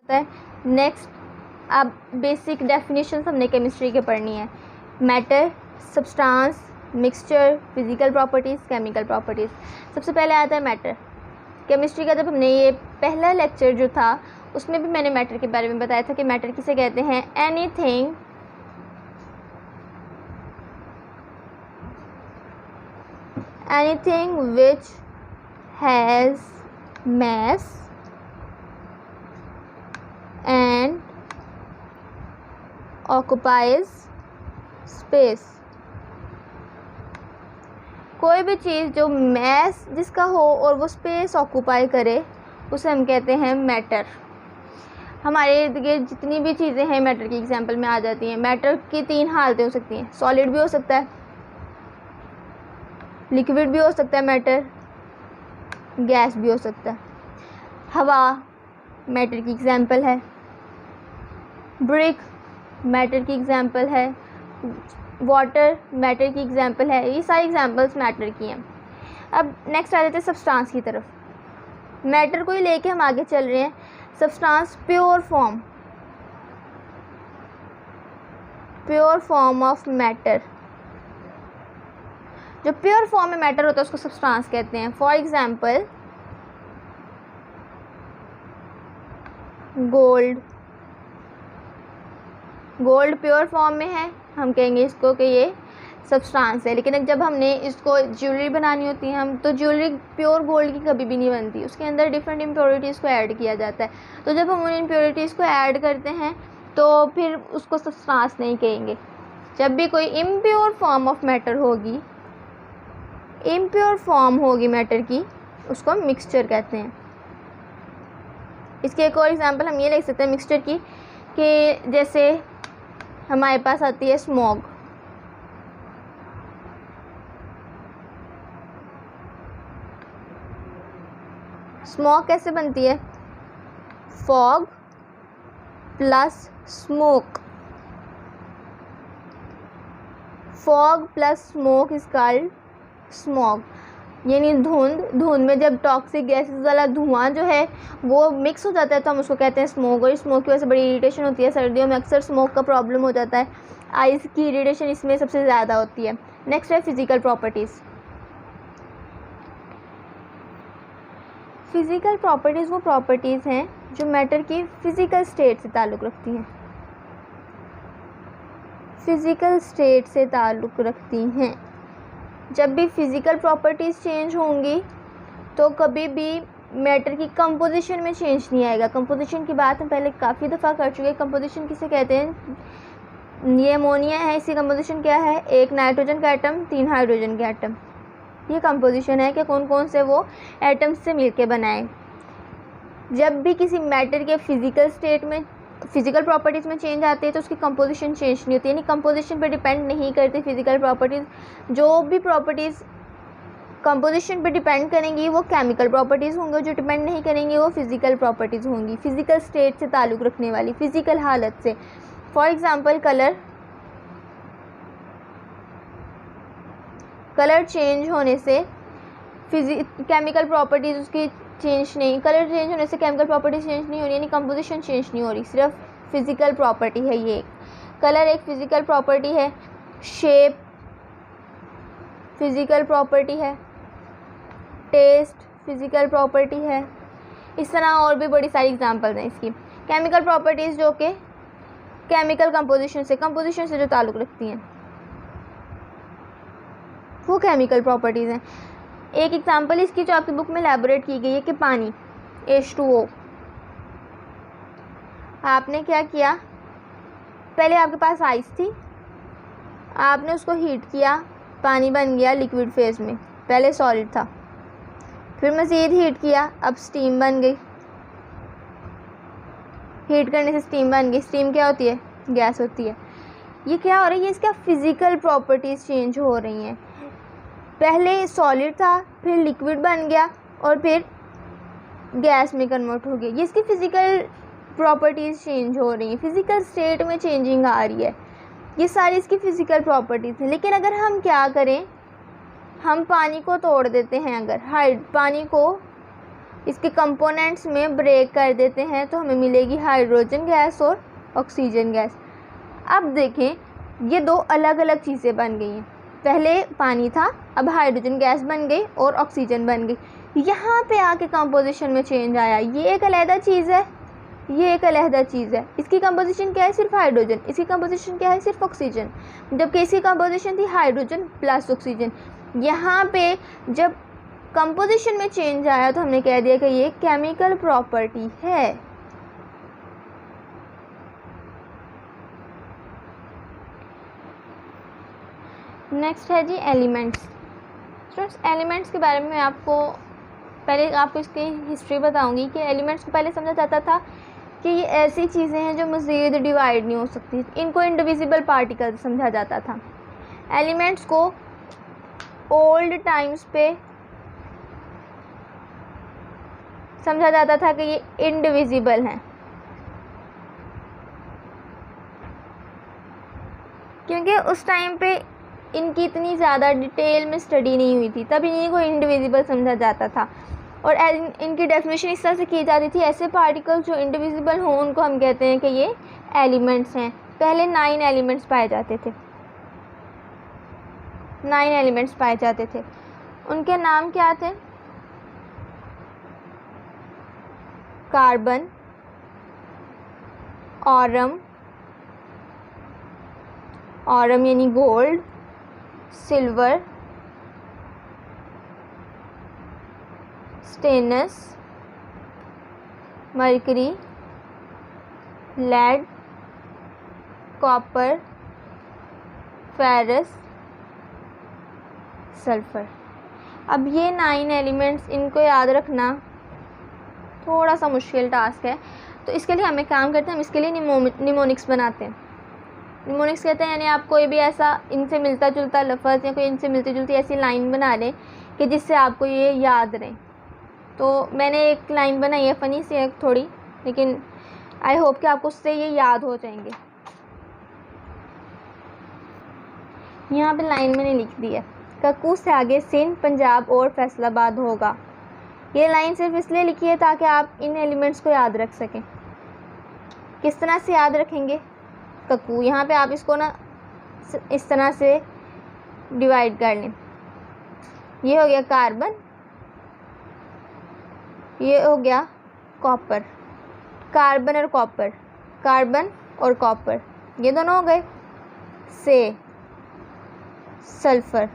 होता है। नेक्स्ट अब बेसिक डेफिनेशन हमने केमिस्ट्री के पढ़नी है। Matter, substance, mixture, physical properties, chemical properties. सबसे पहले आता है मैटर। केमिस्ट्री का जब हमने ये पहला लेक्चर जो था उसमें भी मैंने मैटर के बारे में बताया था कि मैटर किसे कहते हैं। Anything which has mass and occupies space। कोई भी चीज़ जो मैस जिसका हो और वो स्पेस ऑक्यूपाई करे उसे हम कहते हैं मैटर। हमारे इर्द गिर्द जितनी भी चीज़ें हैं मैटर की एग्जांपल में आ जाती हैं। मैटर की 3 हालतें हो सकती हैं। सॉलिड भी हो सकता है, लिक्विड भी हो सकता है मैटर, गैस भी हो सकता है। हवा मैटर की एग्जांपल है, ब्रिक मैटर की एग्जांपल है, वाटर मैटर की एग्जांपल है। ये सारी एग्जांपल्स मैटर की हैं। अब नेक्स्ट आ जाते हैं सब्सटेंस की तरफ। मैटर को ही लेके हम आगे चल रहे हैं। Substance pure form of matter. जो प्योर फॉर्म में मैटर होता है उसको सब्सटेंस कहते हैं। For example gold pure form में है, हम कहेंगे इसको कि ये सब्सटेंस है। लेकिन जब हमने इसको ज्वेलरी बनानी होती है हम तो ज्वेलरी प्योर गोल्ड की कभी भी नहीं बनती, उसके अंदर डिफरेंट इम्प्योरिटीज़ को ऐड किया जाता है। तो जब हम उन इम्प्योरिटीज़ को ऐड करते हैं तो फिर उसको सब्सटेंस नहीं कहेंगे। जब भी कोई इम्प्योर फॉर्म ऑफ मैटर होगी, इम्प्योर फॉर्म होगी मैटर की, उसको मिक्सचर कहते हैं। इसके एक और एग्जांपल हम ये लिख सकते हैं मिक्सचर की कि जैसे हमारे पास आती है स्मॉग। स्मॉग कैसे बनती है? Fog plus smoke. Fog plus smoke is called smog, यानी धुंध में जब टॉक्सिक गैसेस वाला धुआं जो है वो मिक्स हो जाता है तो हम उसको कहते हैं स्मोक। और स्मोक की वजह से बड़ी इरिटेशन होती है। सर्दियों में अक्सर स्मोक का प्रॉब्लम हो जाता है। आइज़ की इरिटेशन इसमें सबसे ज़्यादा होती है। नेक्स्ट है फिजिकल प्रॉपर्टीज़। फिजिकल प्रॉपर्टीज़ वो प्रॉपर्टीज़ हैं जो मैटर की फ़िज़िकल स्टेट से ताल्लुक़ रखती हैं। फ़िज़िकल स्टेट से ताल्लुक़ रखती हैं। जब भी फिज़िकल प्रॉपर्टीज़ चेंज होंगी तो कभी भी मैटर की कंपोजिशन में चेंज नहीं आएगा। कंपोजिशन की बात हम पहले काफ़ी दफ़ा कर चुके हैं। कंपोजिशन किसे कहते हैं? ये अमोनिया है, इसकी कंपोजिशन क्या है? 1 नाइट्रोजन का एटम, 3 हाइड्रोजन के एटम। ये कंपोजिशन है कि कौन कौन से वो एटम्स से मिलके बनाए। जब भी किसी मैटर के फिज़िकल स्टेट में फिज़िकल प्रॉपर्टीज़ में चेंज आती है तो उसकी कंपोजिशन चेंज नहीं होती, यानी कंपोजिशन पर डिपेंड नहीं करती फिज़िकल प्रॉपर्टीज़। जो भी प्रॉपर्टीज़ कंपोजिशन पे डिपेंड करेंगी वो केमिकल प्रॉपर्टीज़ होंगी, जो डिपेंड नहीं करेंगी वो फिज़िकल प्रॉपर्टीज़ होंगी, फिज़िकल स्टेट से ताल्लुक़ रखने वाली, फ़िज़िकल हालत से। फॉर एग्ज़ाम्पल कलर चेंज होने से केमिकल प्रॉपर्टीज़ उसकी चेंज नहीं, कलर चेंज होने से केमिकल प्रॉपर्टीज़ चेंज नहीं हो रही, यानी कंपोजिशन चेंज नहीं हो रही, सिर्फ फिज़िकल प्रॉपर्टी है ये। कलर एक फ़िज़िकल प्रॉपर्टी है, शेप फिज़िकल प्रॉपर्टी है, टेस्ट फिज़िकल प्रॉपर्टी है। इस तरह और भी बड़ी सारी एग्जांपल्स हैं इसकी। केमिकल प्रॉपर्टीज़ जो कि केमिकल कंपोजिशन से जो ताल्लुक़ रखती हैं वो केमिकल प्रॉपर्टीज़ हैं। एक एग्जांपल इसकी जो आपकी बुक में एलैबोरेट की गई है कि पानी H2O। आपने क्या किया, पहले आपके पास आइस थी, आपने उसको हीट किया, पानी बन गया लिक्विड फेज़ में। पहले सॉलिड था, फिर मज़ीद हीट किया, अब स्टीम बन गई। हीट करने से स्टीम बन गई। स्टीम क्या होती है? गैस होती है। ये क्या हो रही है? इसका फ़िज़िकल प्रॉपर्टीज़ चेंज हो रही हैं। पहले सॉलिड था, फिर लिक्विड बन गया और फिर गैस में कन्वर्ट हो गया। ये इसकी फ़िज़िकल प्रॉपर्टीज़ चेंज हो रही हैं, फ़िज़िकल स्टेट में चेंजिंग आ रही है। ये सारी इसकी फ़िज़िकल प्रॉपर्टीज़ हैं। लेकिन अगर हम क्या करें, हम पानी को तोड़ देते हैं, अगर पानी को इसके कंपोनेंट्स में ब्रेक कर देते हैं तो हमें मिलेगी हाइड्रोजन गैस और ऑक्सीजन गैस। अब देखें ये दो अलग अलग चीज़ें बन गई हैं, पहले पानी था, अब हाइड्रोजन गैस बन गई और ऑक्सीजन बन गई। यहाँ पे आके कंपोजिशन में चेंज आया, ये एक अलहदा चीज़ है, ये एक अलहदा चीज़ है। इसकी कंपोजिशन क्या है? सिर्फ हाइड्रोजन। इसकी कंपोजिशन क्या है? सिर्फ ऑक्सीजन। जबकि इसकी कंपोजिशन थी हाइड्रोजन प्लस ऑक्सीजन। यहाँ पे जब कंपोजिशन में चेंज आया तो हमने कह दिया कि ये केमिकल प्रॉपर्टी है। नेक्स्ट है जी एलिमेंट्स। स्टूडेंट्स एलिमेंट्स के बारे में आपको इसकी हिस्ट्री बताऊंगी कि एलिमेंट्स को पहले समझा जाता था कि ये ऐसी चीज़ें हैं जो मज़ीद डिवाइड नहीं हो सकती, इनको इंडिविजिबल पार्टिकल समझा जाता था। एलिमेंट्स को ओल्ड टाइम्स पे समझा जाता था कि ये इंडिविजिबल हैं, क्योंकि उस टाइम पे इनकी इतनी ज़्यादा डिटेल में स्टडी नहीं हुई थी, तब इन्हीं को इंडिविजिबल समझा जाता था। और इनकी डेफिनेशन इस तरह से की जाती थी, ऐसे पार्टिकल्स जो इंडिविजिबल हों उनको हम कहते हैं कि ये एलिमेंट्स हैं। पहले 9 एलिमेंट्स पाए जाते थे, 9 एलिमेंट्स पाए जाते थे। उनके नाम क्या थे? कार्बन, ऑरम यानी gold, silver, stannous, mercury, lead, copper, ferrous, sulphur. अब ये 9 एलिमेंट्स, इनको याद रखना थोड़ा सा मुश्किल टास्क है, तो इसके लिए हम एक काम करते हैं, हम इसके लिए निमोनिक्स बनाते हैं। निमोनिक्स कहते हैं यानी आप कोई भी ऐसा इनसे मिलता जुलता लफ्ज़ या कोई इनसे मिलती जुलती ऐसी लाइन बना लें कि जिससे आपको ये याद रहे। तो मैंने एक लाइन बनाई है, फ़नी सी है थोड़ी, लेकिन आई होप कि आपको उससे ये याद हो जाएंगे। यहाँ पे लाइन मैंने लिख दी है, कक्कू से आगे सिंध, पंजाब और फैसलाबाद होगा। ये लाइन सिर्फ इसलिए लिखी है ताकि आप इन एलिमेंट्स को याद रख सकें। किस तरह से याद रखेंगे? कक्कू, यहाँ पे आप इसको ना इस तरह से डिवाइड कर लें। ये हो गया कार्बन, ये हो गया कॉपर, कार्बन और कॉपर, कार्बन और कॉपर, ये दोनों हो गए। से सल्फर,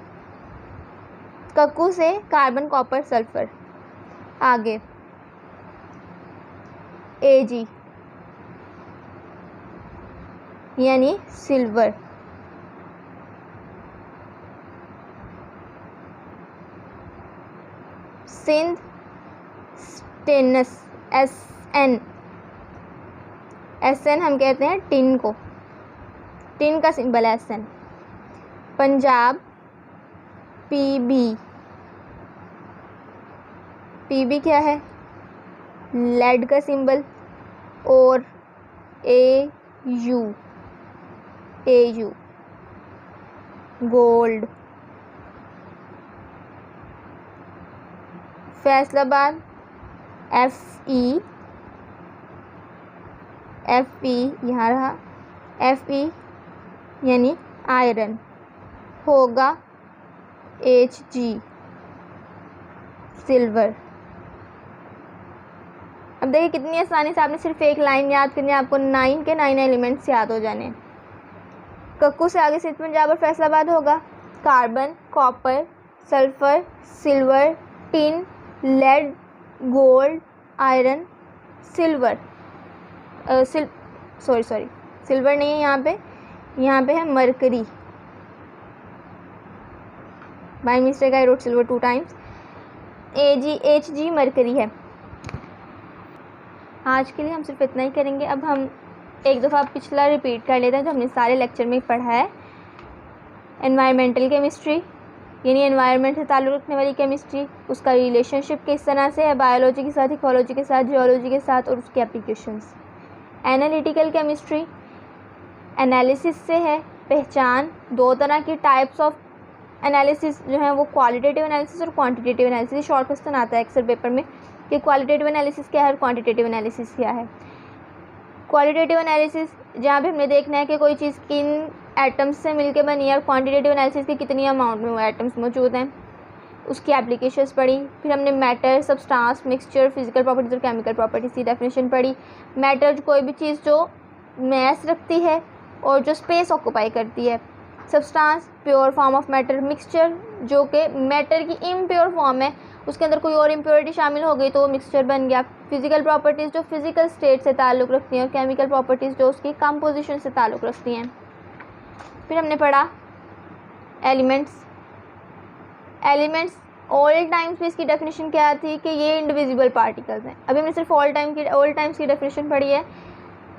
कक्कू से कार्बन, कॉपर, सल्फर। आगे Ag यानी सिल्वर, सिंध, स्टेनस, Sn हम कहते हैं टिन को, टिन का सिंबल है Sn। पंजाब Pb क्या है? लेड का सिंबल। और Au गोल्ड। फैसलाबाद Fe यहाँ रहा, Fe यानी आयरन, होगा Hg सिल्वर। अब देखिए कितनी आसानी से आपने सिर्फ एक लाइन याद करनी है, आपको 9 के 9 एलिमेंट्स याद हो जाने। कक्कू से आगे सिंध, पंजाब और फैसलाबाद होगा carbon, copper, sulphur, silver, tin, lead, gold, iron, silver. Silver नहीं है यहाँ पे है mercury. By mistake I wrote silver 2 times. Hg mercury है। आज के लिए हम सिर्फ इतना ही करेंगे। अब हम एक दफ़ा पिछला रिपीट कर लेते हैं जो हमने सारे लेक्चर में पढ़ा है। एनवायरमेंटल केमिस्ट्री यानी एनवायरनमेंट से ताल्लुक़ रखने वाली केमिस्ट्री, उसका रिलेशनशिप किस तरह से है बायोलॉजी के साथ, इकोलॉजी के साथ, जियोलॉजी के साथ और उसके एप्लीकेशंस। एनालिटिकल केमिस्ट्री एनालिसिस से है, पहचान 2 तरह की टाइप्स ऑफ एनालिसिस जो है वो क्वालिटेटिव एनालिसिस और क्वांटिटेटिव एनालिसिस, शॉर्ट क्वेश्चन आता है अक्सर पेपर में कि क्वालिटेटिव एनालिसिस क्या है और क्वांटिटेटिव एनालिसिस क्या है। क्वालिटेटिव एनालिसिस जहाँ भी हमने देखना है कि कोई चीज़ किन एटम्स से मिलकर बनी है, और क्वांटिटेटिव एनालिसिस की कितनी अमाउंट में वो एटम्स मौजूद हैं, उसकी एप्लीकेशंस पढ़ी। फिर हमने matter, substance, mixture, physical properties और केमिकल प्रॉपर्टीज़ की डेफिनेशन पढ़ी। मैटर कोई भी चीज़ जो मैस रखती है और जो स्पेस ऑक्यूपाई करती है। Substance pure form of matter. Mixture जो कि मैटर की इम्प्योर फॉर्म है, उसके अंदर कोई और इम्प्योरिटी शामिल हो गई तो वो मिक्सचर बन गया। फिजिकल प्रॉपर्टीज़ जो फिजिकल स्टेट से ताल्लुक़ रखती हैं, और केमिकल प्रॉपर्टीज़ जो उसकी कंपोजिशन से ताल्लुक़ रखती हैं। फिर हमने पढ़ा एलिमेंट्स। ओल्ड टाइम्स में इसकी डेफिनेशन क्या थी कि ये इंडिविजिबल पार्टिकल्स हैं। अभी हमने सिर्फ ओल्ड टाइम्स की डेफिनेशन पढ़ी है।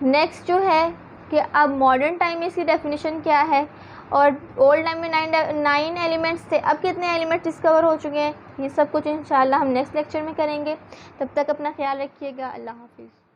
नेक्स्ट जो है कि अब मॉडर्न टाइम में इसकी डेफिनेशन क्या है, और ओल्ड टाइम में 9 एलिमेंट्स थे, अब कितने एलिमेंट्स डिस्कवर हो चुके हैं, ये सब कुछ इंशाल्लाह हम नेक्स्ट लेक्चर में करेंगे। तब तक अपना ख्याल रखिएगा। अल्लाह हाफिज़।